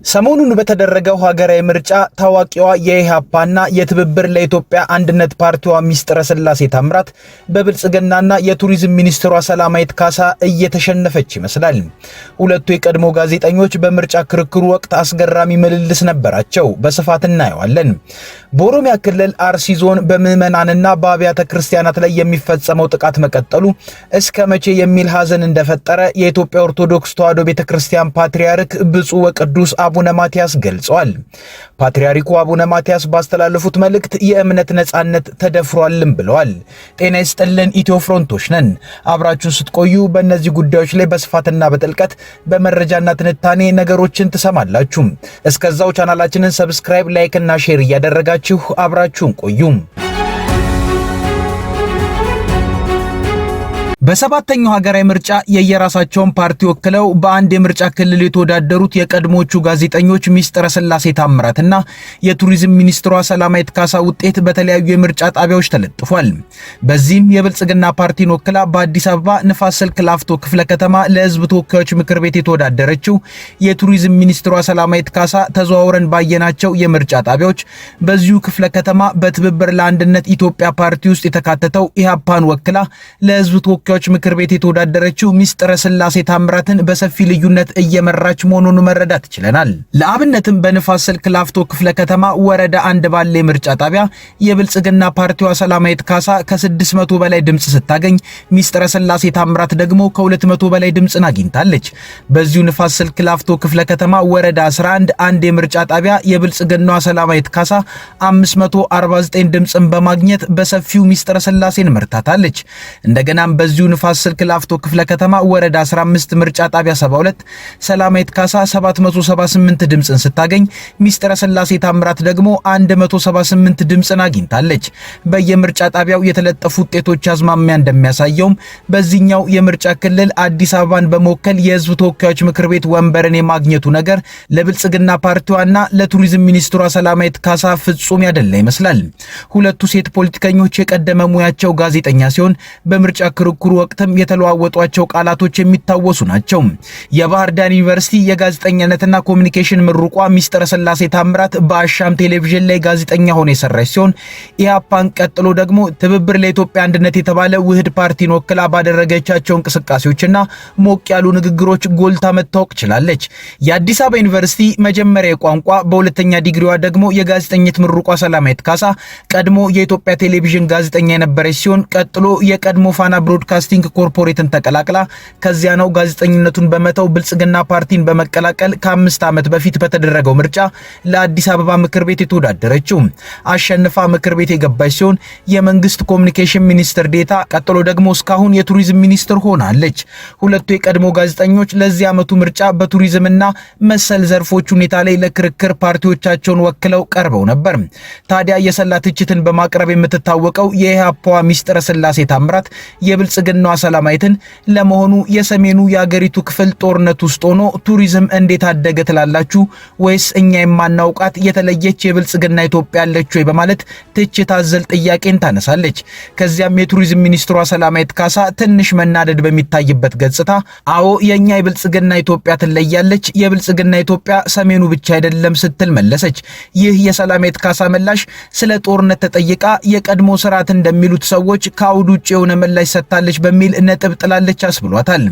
ሰሞኑን በተደረገው ሀገራዊ ምርጫ ታዋቂዋ የኢሃፓና የትብብር ለኢትዮጵያ አንድነት ፓርቲዋ ሚስጥረ ስላሴ ታምራት በብልጽግናና የቱሪዝም ሚኒስትሯ ሰላማዊት ካሳ እየተሸነፈች ይመስላል። ሁለቱ የቀድሞ ጋዜጠኞች በምርጫ ክርክሩ ወቅት አስገራሚ ምልልስ ነበራቸው። በስፋት እናየዋለን። በኦሮሚያ ክልል አርሲ ዞን በምዕመናንና በአብያተ ክርስቲያናት ላይ የሚፈጸመው ጥቃት መቀጠሉ እስከ መቼ የሚል ሐዘን እንደፈጠረ የኢትዮጵያ ኦርቶዶክስ ተዋሕዶ ቤተክርስቲያን ፓትርያርክ ብፁዕ ወቅዱስ አቡነ ማቲያስ ገልጸዋል። ፓትርያርኩ አቡነ ማቲያስ ባስተላለፉት መልእክት የእምነት ነጻነት ተደፍሯልም ብለዋል። ጤና ይስጥልን ኢትዮ ፍሮንቶች ነን። አብራችሁን ስትቆዩ በእነዚህ ጉዳዮች ላይ በስፋትና በጥልቀት በመረጃና ትንታኔ ነገሮችን ትሰማላችሁ። እስከዛው ቻናላችንን ሰብስክራይብ፣ ላይክ እና ሼር እያደረጋችሁ አብራችሁን ቆዩ። በሰባተኛው ሀገራዊ ምርጫ የየራሳቸውን ፓርቲ ወክለው በአንድ የምርጫ ክልል የተወዳደሩት የቀድሞቹ ጋዜጠኞች ሚስጥረ ስላሴ ታምራትና የቱሪዝም ሚኒስትሯ ሰላማዊት ካሳ ውጤት በተለያዩ የምርጫ ጣቢያዎች ተለጥፏል። በዚህም የብልጽግና ፓርቲን ወክላ በአዲስ አበባ ንፋስ ስልክ ላፍቶ ክፍለ ከተማ ለሕዝብ ተወካዮች ምክር ቤት የተወዳደረችው የቱሪዝም ሚኒስትሯ ሰላማዊት ካሳ ተዘዋውረን ባየናቸው የምርጫ ጣቢያዎች በዚሁ ክፍለ ከተማ በትብብር ለአንድነት ኢትዮጵያ ፓርቲ ውስጥ የተካተተው ኢሃፓን ወክላ ለሕዝብ ተወካዮች ምክር ቤት የተወዳደረችው ሚስጥረ ስላሴ ታምራትን በሰፊ ልዩነት እየመራች መሆኑን መረዳት ይችላል። ለአብነትም በንፋስ ስልክ ላፍቶ ክፍለ ከተማ ወረዳ 1 ባለ ምርጫ ጣቢያ የብልጽግና ፓርቲዋ ሰላማዊት ካሳ ከ600 በላይ ድምጽ ስታገኝ ሚስጥረ ስላሴ ታምራት ደግሞ ከ200 በላይ ድምጽን አግኝታለች። በዚሁ ንፋስ ስልክ ላፍቶ ክፍለ ከተማ ወረዳ 11 አንድ የምርጫ ጣቢያ የብልጽግናዋ ሰላማዊት ካሳ 549 ድምጽን በማግኘት በሰፊው ሚስጥረ ስላሴን መርታታለች። እንደገናም በዚሁ ንፋስ ስልክ ላፍቶ ክፍለ ከተማ ወረዳ 15 ምርጫ ጣቢያ 72 ሰላማዊት ካሳ 778 ድምጽን ስታገኝ ሚስጥረ ስላሴ ታምራት ደግሞ 178 ድምጽን አግኝታለች። በየምርጫ ጣቢያው የተለጠፉ ውጤቶች አዝማሚያ እንደሚያሳየውም በዚህኛው የምርጫ ክልል አዲስ አበባን በመወከል የሕዝብ ተወካዮች ምክር ቤት ወንበርን የማግኘቱ ነገር ለብልጽግና ፓርቲዋና ለቱሪዝም ሚኒስትሯ ሰላማዊት ካሳ ፍጹም ያደላ ይመስላል። ሁለቱ ሴት ፖለቲከኞች የቀደመ ሙያቸው ጋዜጠኛ ሲሆን በምርጫ ክርክሩ ወቅትም የተለዋወጧቸው ቃላቶች የሚታወሱ ናቸው። የባህር ዳር ዩኒቨርሲቲ የጋዜጠኝነትና ኮሙኒኬሽን ምሩቋ ሚስጥረ ስላሴ ታምራት በአሻም ቴሌቪዥን ላይ ጋዜጠኛ ሆነ የሰራች ሲሆን ኢሃፓን ቀጥሎ ደግሞ ትብብር ለኢትዮጵያ አንድነት የተባለ ውህድ ፓርቲን ወክላ ባደረገቻቸው እንቅስቃሴዎችና ሞቅ ያሉ ንግግሮች ጎልታ መታወቅ ችላለች። የአዲስ አበባ ዩኒቨርሲቲ መጀመሪያ የቋንቋ በሁለተኛ ዲግሪዋ ደግሞ የጋዜጠኝነት ምሩቋ ሰላማዊት ካሳ ቀድሞ የኢትዮጵያ ቴሌቪዥን ጋዜጠኛ የነበረች ሲሆን ቀጥሎ የቀድሞ ፋና ብሮድካስቲንግ ኮርፖሬትን ተቀላቅላ ከዚያ ነው ጋዜጠኝነቱን በመተው ብልጽግና ፓርቲን በመቀላቀል ከ5 ዓመት በፊት በተደረገው ምርጫ ለአዲስ አበባ ምክር ቤት የተወዳደረችው። አሸንፋ ምክር ቤት የገባች ሲሆን የመንግስት ኮሙኒኬሽን ሚኒስትር ዴታ ቀጥሎ ደግሞ እስካሁን የቱሪዝም ሚኒስትር ሆናለች። ሁለቱ የቀድሞ ጋዜጠኞች ለዚህ ዓመቱ ምርጫ በቱሪዝምና መሰል ዘርፎች ሁኔታ ላይ ለክርክር ፓርቲዎቻቸውን ወክለው ቀርበው ነበር። ታዲያ የሰላ ትችትን በማቅረብ የምትታወቀው የኢሃፓዋ ሚስጥረ ስላሴ ታምራት የብልጽግናዋ ሰላማዊትን ለመሆኑ የሰሜኑ የአገሪቱ ክፍል ጦርነት ውስጥ ሆኖ ቱሪዝም እንዴት አደገ ትላላችሁ? ወይስ እኛ የማናውቃት የተለየች የብልጽግና ኢትዮጵያ አለች ወይ? በማለት ትችት አዘል ጥያቄን ታነሳለች። ከዚያም የቱሪዝም ሚኒስትሯ ሰላማዊት ካሳ ትንሽ መናደድ በሚታይበት ገጽታ አዎ የኛ የብልጽግና ኢትዮጵያ ትለያለች፣ የብልጽግና ኢትዮጵያ ሰሜኑ ብቻ አይደለም ስትል መለሰች። ይህ የሰላማዊት ካሳ ምላሽ ስለ ጦርነት ተጠይቃ የቀድሞ ስርዓት እንደሚሉት ሰዎች ከአውድ ውጭ የሆነ ምላሽ ሰጥታለች በሚል ነጥብ ጥላለች አስብሏታል።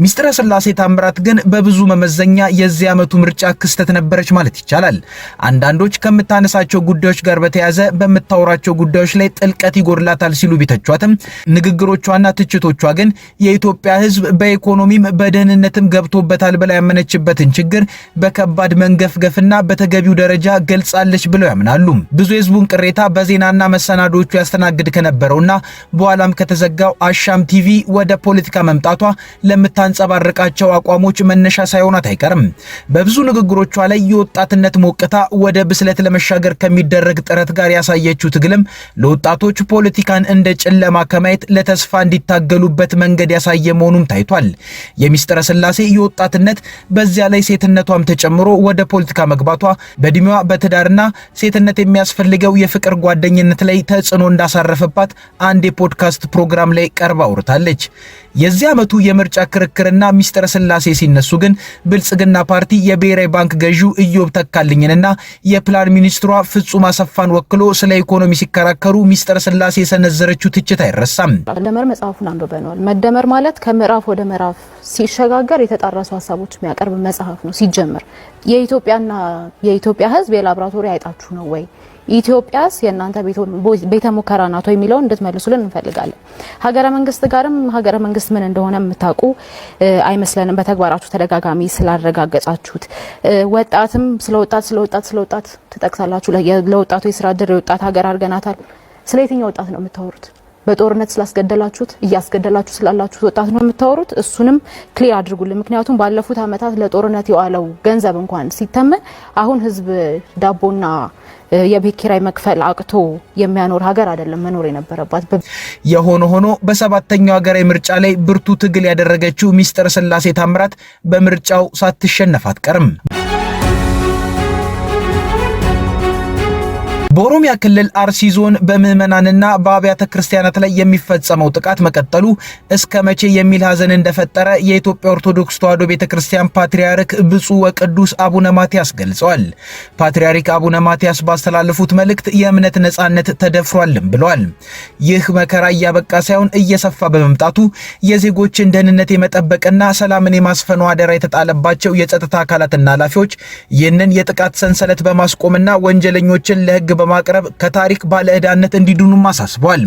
ሚስጥረ ስላሴ ታምራት ግን በብዙ መመዘኛ የዚህ ዓመቱ ምርጫ ክስተት ነበረች ማለት ይቻላል። አንዳንዶች ከምታነሳቸው ጉዳዮች ጋር በተያያዘ በምታወራቸው ጉዳዮች ላይ ጥልቀት ይጎድላታል ሲሉ ቢተቿትም ንግግሮቿና ትችቶቿ ግን የኢትዮጵያ ሕዝብ በኢኮኖሚም በደህንነትም ገብቶበታል ብላ ያመነችበትን ችግር በከባድ መንገፍገፍና በተገቢው ደረጃ ገልጻለች ብለው ያምናሉ። ብዙ የሕዝቡን ቅሬታ በዜናና መሰናዶቹ ያስተናግድ ከነበረውና በኋላም ከተዘጋው አሻም ቲቪ ወደ ፖለቲካ መምጣቷ ለምታንጸባርቃቸው አቋሞች መነሻ ሳይሆናት አይቀርም። በብዙ ንግግሮቿ ላይ የወጣትነት ሞቅታ ወደ ብስለት ለመሻገር ከሚደረግ ጥረት ጋር ያሳየችው ትግልም ለወጣቶች ፖለቲካን እንደ ጨለማ ከማየት ለተስፋ እንዲታገሉበት መንገድ ያሳየ መሆኑም ታይቷል። የሚስጥረ ስላሴ የወጣትነት በዚያ ላይ ሴትነቷም ተጨምሮ ወደ ፖለቲካ መግባቷ በእድሜዋ በትዳርና ሴትነት የሚያስፈልገው የፍቅር ጓደኝነት ላይ ተጽዕኖ እንዳሳረፈባት አንድ የፖድካስት ፕሮግራም ላይ ቀርባ አውርታለች። የዚህ ዓመቱ የምርጫ ክርክርና ሚስጥረ ስላሴ ሲነሱ ግን ብልጽግና ፓርቲ የብሔራዊ ባንክ ገዢው ኢዮብ ተካልኝንና የፕላን ሚኒስትሯ ፍጹም አሰፋን ወክሎ ስለ ኢኮኖሚ ሲከራከሩ ሚስጥረ ስላሴ የሰነዘረችው ትችት አይረሳም። መደመር መጽሐፉን አንብበናል። መደመር ማለት ከምዕራፍ ወደ ምዕራፍ ሲሸጋገር የተጣራሱ ሐሳቦች የሚያቀርብ መጽሐፍ ነው። ሲጀምር የኢትዮጵያ ሕዝብ የላብራቶሪ አይጣችሁ ነው ወይ? ኢትዮጵያስ የእናንተ ቤተ ሙከራ ናት ወይ የሚለውን እንድትመልሱልን እንፈልጋለን። ሀገረ መንግስት ጋርም ሀገረ መንግስት ምን እንደሆነ የምታውቁ አይመስለንም፣ በተግባራችሁ ተደጋጋሚ ስላረጋገጻችሁት። ወጣትም ስለወጣት ትጠቅሳላችሁ። ለወጣቱ የስራ ዕድል የወጣት ሀገር አድርገናታል። ስለ የትኛው ወጣት ነው የምታወሩት? በጦርነት ስላስገደላችሁት እያስገደላችሁ ስላላችሁት ወጣት ነው የምታወሩት? እሱንም ክሊር አድርጉልን። ምክንያቱም ባለፉት ዓመታት ለጦርነት የዋለው ገንዘብ እንኳን ሲተመን አሁን ህዝብ ዳቦና የቤት ኪራይ መክፈል አቅቶ የሚያኖር ሀገር አይደለም መኖር የነበረባት። የሆነ ሆኖ በሰባተኛው ሀገራዊ ምርጫ ላይ ብርቱ ትግል ያደረገችው ሚስጥረ ስላሴ ታምራት በምርጫው ሳትሸነፍ አትቀርም። በኦሮሚያ ክልል አርሲ ዞን በምዕመናንና በአብያተ ክርስቲያናት ላይ የሚፈጸመው ጥቃት መቀጠሉ እስከ መቼ የሚል ሐዘን እንደፈጠረ የኢትዮጵያ ኦርቶዶክስ ተዋሕዶ ቤተክርስቲያን ፓትርያርክ ብፁዕ ወቅዱስ አቡነ ማትያስ ገልጸዋል። ፓትርያርክ አቡነ ማትያስ ባስተላለፉት መልእክት የእምነት ነጻነት ተደፍሯልም ብለዋል። ይህ መከራ እያበቃ ሳይሆን እየሰፋ በመምጣቱ የዜጎችን ደህንነት የመጠበቅና ሰላምን የማስፈኑ አደራ የተጣለባቸው የጸጥታ አካላትና ኃላፊዎች ይህንን የጥቃት ሰንሰለት በማስቆምና ወንጀለኞችን ለሕግ በማቅረብ ከታሪክ ባለዕዳነት እንዲድኑም አሳስቧል።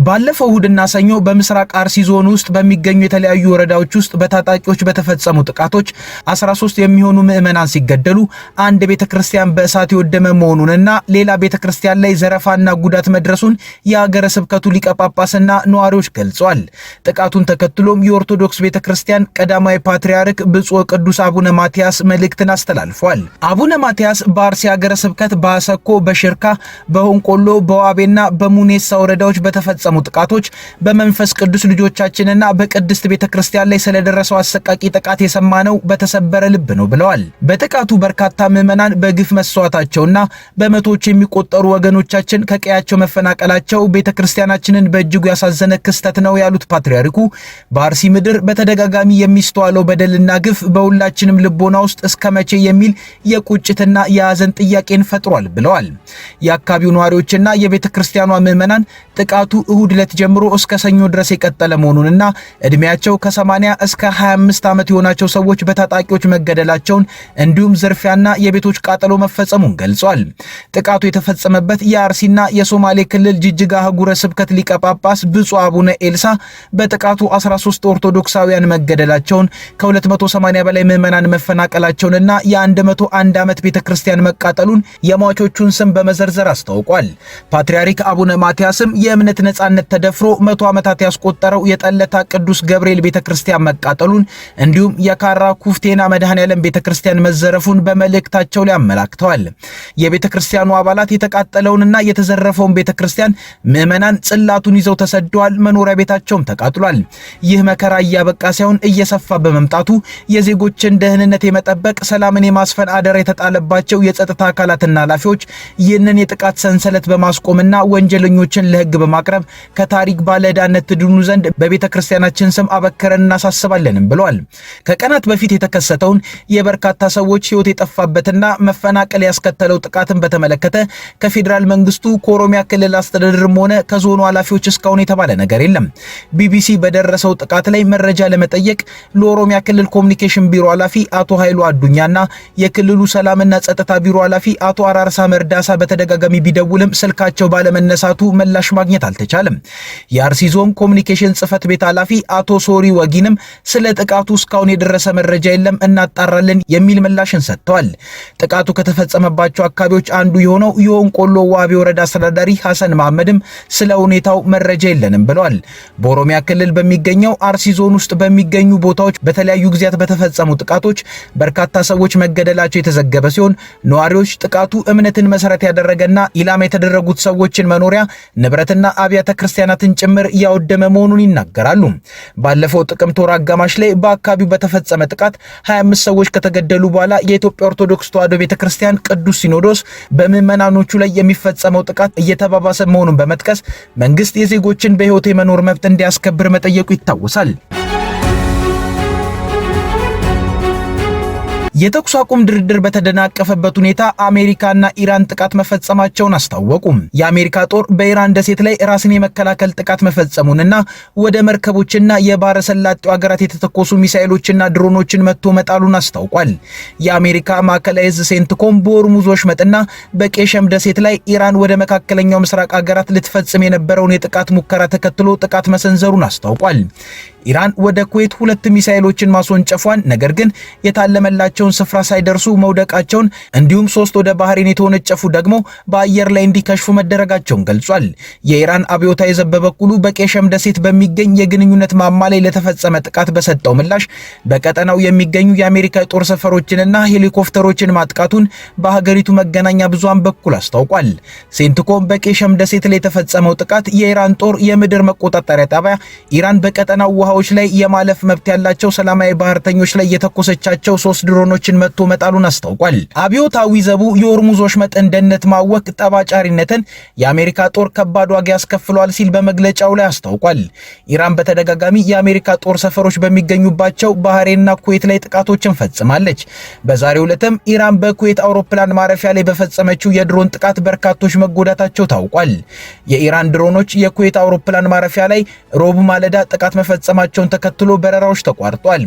ባለፈው እሁድና ሰኞ በምስራቅ አርሲ ዞን ውስጥ በሚገኙ የተለያዩ ወረዳዎች ውስጥ በታጣቂዎች በተፈጸሙ ጥቃቶች 13 የሚሆኑ ምዕመናን ሲገደሉ አንድ ቤተክርስቲያን በእሳት የወደመ መሆኑንና ሌላ ቤተክርስቲያን ላይ ዘረፋና ጉዳት መድረሱን የሀገረ ስብከቱ ሊቀ ጳጳስና ነዋሪዎች ገልጸዋል። ጥቃቱን ተከትሎም የኦርቶዶክስ ቤተክርስቲያን ቀዳማዊ ፓትርያርክ ብፁዕ ቅዱስ አቡነ ማትያስ መልእክትን አስተላልፏል። አቡነ ማትያስ በአርሲ ሀገረ ስብከት በአሰኮ፣ በሽርካ፣ በሆንቆሎ፣ በዋቤና በሙኔሳ ወረዳዎች በተፈጸሙ ጥቃቶች በመንፈስ ቅዱስ ልጆቻችንና በቅድስት ቤተክርስቲያን ላይ ስለደረሰው አሰቃቂ ጥቃት የሰማነው በተሰበረ ልብ ነው ብለዋል። በጥቃቱ በርካታ ምዕመናን በግፍ መስዋዕታቸውና በመቶዎች የሚቆጠሩ ወገኖቻችን ከቀያቸው መፈናቀላቸው ቤተክርስቲያናችንን በእጅጉ ያሳዘነ ክስተት ነው ያሉት ፓትርያርኩ በአርሲ ምድር በተደጋጋሚ የሚስተዋለው በደልና ግፍ በሁላችንም ልቦና ውስጥ እስከ መቼ የሚል የቁጭትና የሐዘን ጥያቄን ፈጥሯል ብለዋል። የአካባቢው ነዋሪዎችና የቤተክርስቲያኗ ምዕመናን ጥቃቱ እሁድ ዕለት ጀምሮ እስከ ሰኞ ድረስ የቀጠለ መሆኑንና እድሜያቸው ከ80 እስከ 25 ዓመት የሆናቸው ሰዎች በታጣቂዎች መገደላቸውን እንዲሁም ዝርፊያና የቤቶች ቃጠሎ መፈጸሙን ገልጿል። ጥቃቱ የተፈጸመበት የአርሲና የሶማሌ ክልል ጅጅጋ አህጉረ ስብከት ሊቀ ጳጳስ ብፁዕ አቡነ ኤልሳ በጥቃቱ 13 ኦርቶዶክሳውያን መገደላቸውን ከ280 በላይ ምዕመናን መፈናቀላቸውንና የ101 ዓመት ቤተክርስቲያን መቃጠሉን የሟቾቹን ስም በመዘርዘር አስታውቋል። ፓትርያርክ አቡነ ማትያስም የእምነት ነጻነት ተደፍሮ 100 ዓመታት ያስቆጠረው የጠለታ ቅዱስ ገብርኤል ቤተክርስቲያን መቃጠሉን እንዲሁም የካራ ኩፍቴና መድኃኔዓለም ቤተክርስቲያን መዘረፉን በመልእክታቸው ላይ አመላክተዋል። የቤተክርስቲያኑ አባላት የተቃጠለውንና የተዘረፈውን ቤተክርስቲያን ምዕመናን ጽላቱን ይዘው ተሰደዋል። መኖሪያ ቤታቸውም ተቃጥሏል። ይህ መከራ እያበቃ ሳይሆን እየሰፋ በመምጣቱ የዜጎችን ደህንነት የመጠበቅ ሰላምን የማስፈን አደራ የተጣለባቸው የጸጥታ አካላትና ኃላፊዎች ይህንን የጥቃት ሰንሰለት በማስቆምና ወንጀለኞችን ለሕግ በማቅረብ ከታሪክ ባለዕዳነት ትድኑ ዘንድ በቤተክርስቲያናችን ስም አበክረን እናሳስባለንም ብለዋል። ከቀናት በፊት የተከሰተውን የበርካታ ሰዎች ሕይወት የጠፋበትና መፈናቀል ያስከተለው ጥቃትን በተመለከተ ከፌዴራል መንግስቱ ከኦሮሚያ ክልል አስተዳደርም ሆነ ከዞኑ ኃላፊዎች እስካሁን የተባለ ነገር የለም። ቢቢሲ በደረሰው ጥቃት ላይ መረጃ ለመጠየቅ ለኦሮሚያ ክልል ኮሚኒኬሽን ቢሮ ኃላፊ አቶ ኃይሉ አዱኛና የክልሉ ሰላምና ጸጥታ ቢሮ ኃላፊ አቶ አራርሳ መርዳሳ በተደጋጋሚ ቢደውልም ስልካቸው ባለመነሳቱ ምላሽ ማግኘት አልተቻለም። የአርሲ ዞን ኮሚኒኬሽን ጽህፈት ቤት ኃላፊ አቶ ሶሪ ወጊንም ስለ ጥቃቱ እስካሁን የደረሰ መረጃ የለም እናጣራለን የሚል ምላሽን ሰጥተዋል። ጥቃቱ ከተፈጸመባቸው አካባቢዎች አንዱ የሆነው የሆንቆሎ ዋቤ ወረዳ አስተዳዳሪ ሐሰን መሐመድም ስለ ሁኔታው መረጃ የለንም ብለዋል። በኦሮሚያ ክልል በሚገኘው አርሲ ዞን ውስጥ በሚገኙ ቦታዎች በተለያዩ ጊዜያት በተፈጸሙ ጥቃቶች በርካታ ሰዎች መገደላቸው የተዘገበ ሲሆን ነዋሪዎች ጥቃቱ እምነትን መሰረት ያደረገ ያደረገና ኢላማ የተደረጉት ሰዎችን መኖሪያ ንብረትና አብያተ ክርስቲያናትን ጭምር ያወደመ መሆኑን ይናገራሉ። ባለፈው ጥቅምት ወር አጋማሽ ላይ በአካባቢው በተፈጸመ ጥቃት 25 ሰዎች ከተገደሉ በኋላ የኢትዮጵያ ኦርቶዶክስ ተዋሕዶ ቤተክርስቲያን ቅዱስ ሲኖዶስ በምዕመናኖቹ ላይ የሚፈጸመው ጥቃት እየተባባሰ መሆኑን በመጥቀስ መንግስት የዜጎችን በሕይወት የመኖር መብት እንዲያስከብር መጠየቁ ይታወሳል። የተኩስ አቁም ድርድር በተደናቀፈበት ሁኔታ አሜሪካና ኢራን ጥቃት መፈጸማቸውን አስታወቁ። የአሜሪካ ጦር በኢራን ደሴት ላይ ራስን የመከላከል ጥቃት መፈጸሙንና ወደ መርከቦችና የባህረ ሰላጤው ሀገራት የተተኮሱ ሚሳኤሎችና ድሮኖችን መጥቶ መጣሉን አስታውቋል። የአሜሪካ ማዕከላዊ ዕዝ ሴንትኮም በሆርሙዝ ወሽመጥና በቄሸም ደሴት ላይ ኢራን ወደ መካከለኛው ምስራቅ ሀገራት ልትፈጽም የነበረውን የጥቃት ሙከራ ተከትሎ ጥቃት መሰንዘሩን አስታውቋል። ኢራን ወደ ኩዌት 2 ሚሳኤሎችን ማስወንጨፏን ነገር ግን የታለመላቸውን ስፍራ ሳይደርሱ መውደቃቸውን እንዲሁም 3 ወደ ባህሬን የተወነጨፉ ደግሞ በአየር ላይ እንዲከሽፉ መደረጋቸውን ገልጿል። የኢራን አብዮታዊ ዘብ በበኩሉ በቄሸም ደሴት በሚገኝ የግንኙነት ማማ ላይ ለተፈጸመ ጥቃት በሰጠው ምላሽ በቀጠናው የሚገኙ የአሜሪካ ጦር ሰፈሮችንና ሄሊኮፕተሮችን ማጥቃቱን በሀገሪቱ መገናኛ ብዙሃን በኩል አስታውቋል። ሴንትኮም በቄሸም ደሴት ላይ የተፈጸመው ጥቃት የኢራን ጦር የምድር መቆጣጠሪያ ጣቢያ ኢራን በቀጠናው ውሃዎች ላይ የማለፍ መብት ያላቸው ሰላማዊ ባህርተኞች ላይ የተኮሰቻቸው 3 ድሮኖችን መጥቶ መጣሉን አስታውቋል። አብዮታዊ ዘቡ የሆርሙዝ ወሽመጥን ደህንነት ማወክ ጠባጫሪነትን የአሜሪካ ጦር ከባድ ዋጋ ያስከፍሏል ሲል በመግለጫው ላይ አስታውቋል። ኢራን በተደጋጋሚ የአሜሪካ ጦር ሰፈሮች በሚገኙባቸው ባህሬንና ኩዌት ላይ ጥቃቶችን ፈጽማለች። በዛሬው ዕለትም ኢራን በኩዌት አውሮፕላን ማረፊያ ላይ በፈጸመችው የድሮን ጥቃት በርካቶች መጎዳታቸው ታውቋል። የኢራን ድሮኖች የኩዌት አውሮፕላን ማረፊያ ላይ ሮብ ማለዳ ጥቃት መፈጸማቸውን ተከትሎ በረራዎች ተቋርጧል።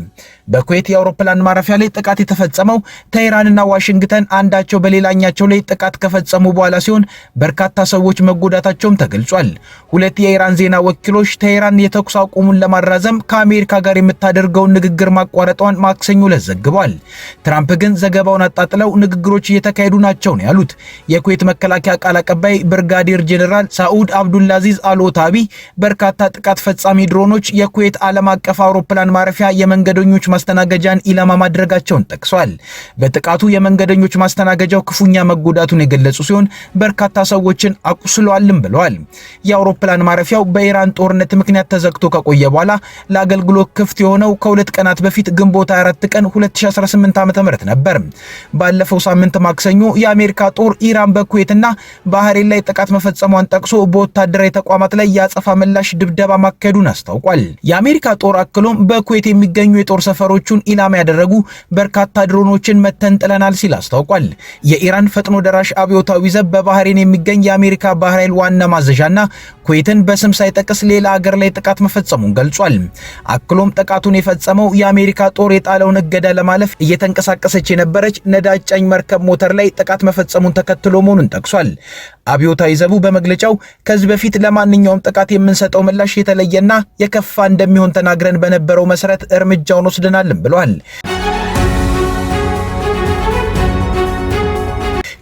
በኩዌት የአውሮፕላን ማረፊያ ላይ ጥቃት የተፈጸመው ቴህራንና ዋሽንግተን አንዳቸው በሌላኛቸው ላይ ጥቃት ከፈጸሙ በኋላ ሲሆን በርካታ ሰዎች መጎዳታቸውም ተገልጿል። 2 የኢራን ዜና ወኪሎች ቴህራን የተኩስ አቁሙን ለማራዘም ከአሜሪካ ጋር የምታደርገውን ንግግር ማቋረጧን ማክሰኞ ዕለት ዘግቧል። ትራምፕ ግን ዘገባውን አጣጥለው ንግግሮች እየተካሄዱ ናቸው ነው ያሉት። የኩዌት መከላከያ ቃል አቀባይ ብርጋዴር ጄኔራል ሳዑድ አብዱልአዚዝ አልኦታቢ በርካታ ጥቃት ፈጻሚ ድሮኖች የኩዌት ዓለም አቀፍ አውሮፕላን ማረፊያ የመንገደኞች ማስተናገጃን ኢላማ ማድረጋቸውን ጠቅሷል። በጥቃቱ የመንገደኞች ማስተናገጃው ክፉኛ መጎዳቱን የገለጹ ሲሆን በርካታ ሰዎችን አቁስለዋልም ብለዋል። የአውሮፕላን ማረፊያው በኢራን ጦርነት ምክንያት ተዘግቶ ከቆየ በኋላ ለአገልግሎት ክፍት የሆነው ከ2 ቀናት በፊት ግንቦት 24 ቀን 2018 ዓ.ም ነበር። ባለፈው ሳምንት ማክሰኞ የአሜሪካ ጦር ኢራን በኩዌትና ባህሬን ላይ ጥቃት መፈጸሟን ጠቅሶ በወታደራዊ ተቋማት ላይ ያጸፋ ምላሽ ድብደባ ማካሄዱን አስታውቋል። የአሜሪካ ጦር አክሎም በኩዌት የሚገኙ የጦር ሰፈሮቹን ኢላማ ያደረጉ በርካታ ድሮኖችን መተን ጥለናል ሲል አስታውቋል። የኢራን ፈጥኖ ደራሽ አብዮታዊ ዘብ በባህሬን የሚገኝ የአሜሪካ ባህር ኃይል ዋና ማዘዣና ኩዌትን በስም ሳይጠቅስ ሌላ ሀገር ላይ ጥቃት መፈጸሙን ገልጿል። አክሎም ጥቃቱን የፈጸመው የአሜሪካ ጦር የጣለውን እገዳ ለማለፍ እየተንቀሳቀሰች የነበረች ነዳጅ ጫኝ መርከብ ሞተር ላይ ጥቃት መፈጸሙን ተከትሎ መሆኑን ጠቅሷል። አብዮታዊ ዘቡ በመግለጫው ከዚህ በፊት ለማንኛውም ጥቃት የምንሰጠው ምላሽ የተለየና የከፋ እንደሚሆን ተናግረን በነበረው መሰረት እርምጃውን ወስደናልም ብለዋል።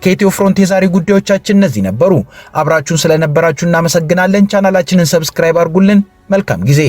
ከኢትዮ ፍሮንት የዛሬ ጉዳዮቻችን እነዚህ ነበሩ። አብራችሁን ስለነበራችሁ እናመሰግናለን። ቻናላችንን ሰብስክራይብ አድርጉልን። መልካም ጊዜ